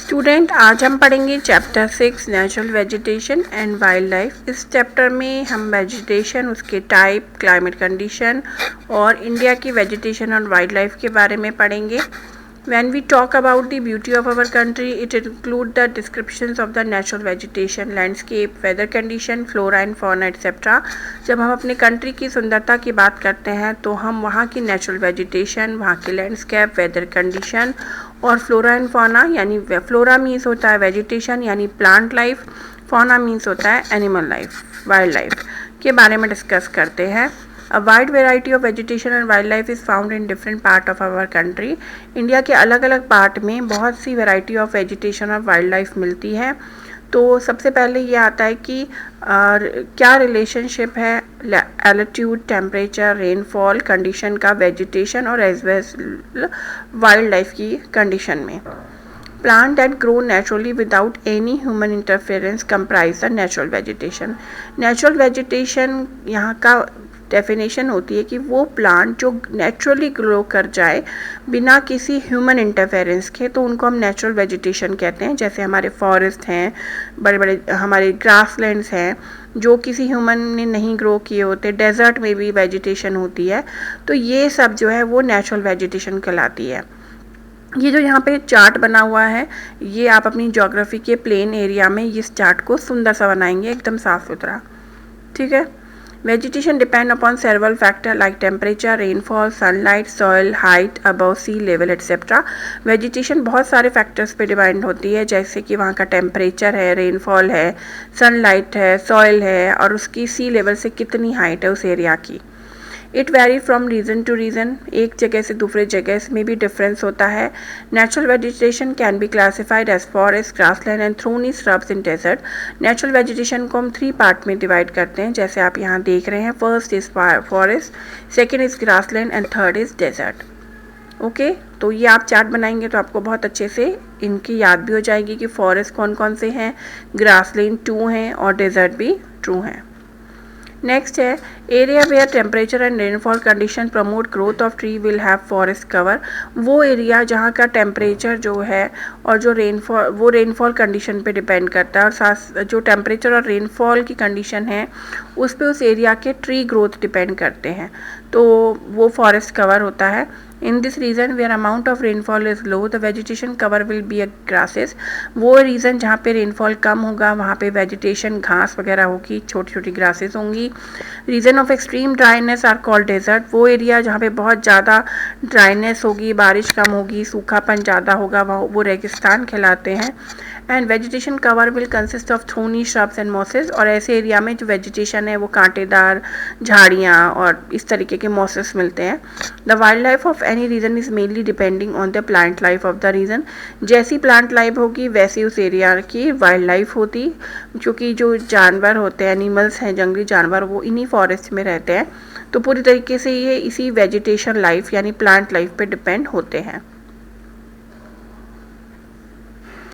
Student, आज हम पढ़ेंगे chapter 6 natural vegetation and wild life. इस चैप्टर में हम वेजिटेशन, उसके टाइप, क्लाइमेट कंडीशन और इंडिया की वेजिटेशन और वाइल्ड लाइफ के बारे में पढ़ेंगे। When we talk about the beauty of our country, it includes the descriptions of the natural vegetation, landscape, weather condition, flora and fauna etc. जब हम अपने कंट्री की सुंदरता की बात करते हैं तो हम वहाँ की नेचुरल वेजिटेशन, वहाँ की लैंडस्केप, वेदर कंडीशन और फ्लोरा एंड फाना, यानी फ्लोरा मीन्स होता है वेजिटेशन यानी प्लांट लाइफ, फाना मीन्स होता है एनिमल लाइफ, वाइल्ड लाइफ के बारे में डिस्कस करते हैं। A wide variety of vegetation and wildlife is found in different part of our country. India के अलग अलग पार्ट में बहुत सी वैरायटी ऑफ वेजिटेशन और वाइल्ड लाइफ मिलती है। तो सबसे पहले ये आता है कि क्या रिलेशनशिप है एल्टीट्यूड, टेम्परेचर, रेनफॉल कंडीशन का वेजिटेशन और एज वेल वाइल्ड लाइफ की कंडीशन में। Plant that grow naturally without any human interference comprise the natural vegetation. Natural vegetation यहाँ का डेफिनेशन होती है कि वो प्लांट जो नेचुरली ग्रो कर जाए बिना किसी ह्यूमन इंटरफेरेंस के, तो उनको हम नेचुरल वेजिटेशन कहते हैं। जैसे हमारे फॉरेस्ट हैं, बड़े बड़े हमारे ग्रासलैंड्स हैं जो किसी ह्यूमन ने नहीं ग्रो किए होते, डेजर्ट में भी वेजिटेशन होती है, तो ये सब जो है वो नेचुरल वेजिटेशन कहलाती है। ये जो यहाँ पे चार्ट बना हुआ है, ये आप अपनी ज्योग्राफी के प्लेन एरिया में इस चार्ट को सुंदर सा बनाएंगे, एकदम साफ सुथरा, ठीक है। Vegetation depend upon several factor like temperature, rainfall, sunlight, soil, height above sea level etcetera. Vegetation बहुत सारे फैक्टर्स पे डिपेंड होती है, जैसे कि वहाँ का टेम्परेचर है, रेनफॉल है, सनलाइट है, सॉइल है और उसकी सी लेवल से कितनी हाइट है उस एरिया की। It vary from region to region, एक जगह से दूसरे जगह में भी डिफरेंस होता है। Natural vegetation can be classified as forest, grassland and thorny shrubs in desert. Natural vegetation को हम 3 पार्ट में डिवाइड करते हैं, जैसे आप यहाँ देख रहे हैं। First is forest, second is grassland and third is desert. Okay, तो ये आप चार्ट बनाएंगे तो आपको बहुत अच्छे से इनकी याद भी हो जाएगी कि फॉरेस्ट कौन कौन से हैं, ग्रासलैंड 2 हैं और डेजर्ट भी 2 हैं। नेक्स्ट है area where temperature and rainfall condition promote growth of tree will have forest cover. वो एरिया जहाँ का टेम्परेचर जो है और जो रेनफॉल कंडीशन पे डिपेंड करता है, और साथ जो टेम्परेचर और रेनफॉल की कंडीशन है उस पे उस एरिया के ट्री ग्रोथ डिपेंड करते हैं, तो वो फॉरेस्ट कवर होता है। In this region where amount of rainfall is low the vegetation cover will be a grasses. वो रीजन जहाँ पे रेनफॉल कम होगा वहाँ पे वेजिटेशन घास वगैरह होगी, छोटी छोटी ग्रासेस होंगी। Region of extreme dryness are called desert. वो एरिया जहाँ पे बहुत ज़्यादा ड्राइनेस होगी, बारिश कम होगी, सूखापन ज़्यादा होगा, वो रेगिस्तान कहलाते हैं। And vegetation cover will consist of thorny shrubs and mosses. और ऐसे एरिया में जो वेजिटेशन है वो कांटेदार झाड़ियाँ और इस तरीके के मॉसेस मिलते हैं। The wild life of any region is mainly depending on the plant life of the region. जैसी प्लांट लाइफ होगी वैसी उस एरिया की वाइल्ड लाइफ होती, क्योंकि जो जानवर होते हैं, एनिमल्स हैं, जंगली जानवर, वो इन्हीं फॉरेस्ट में रहते हैं, तो पूरी तरीके से ये इसी वेजिटेशन लाइफ यानी प्लांट लाइफ पे डिपेंड होते हैं।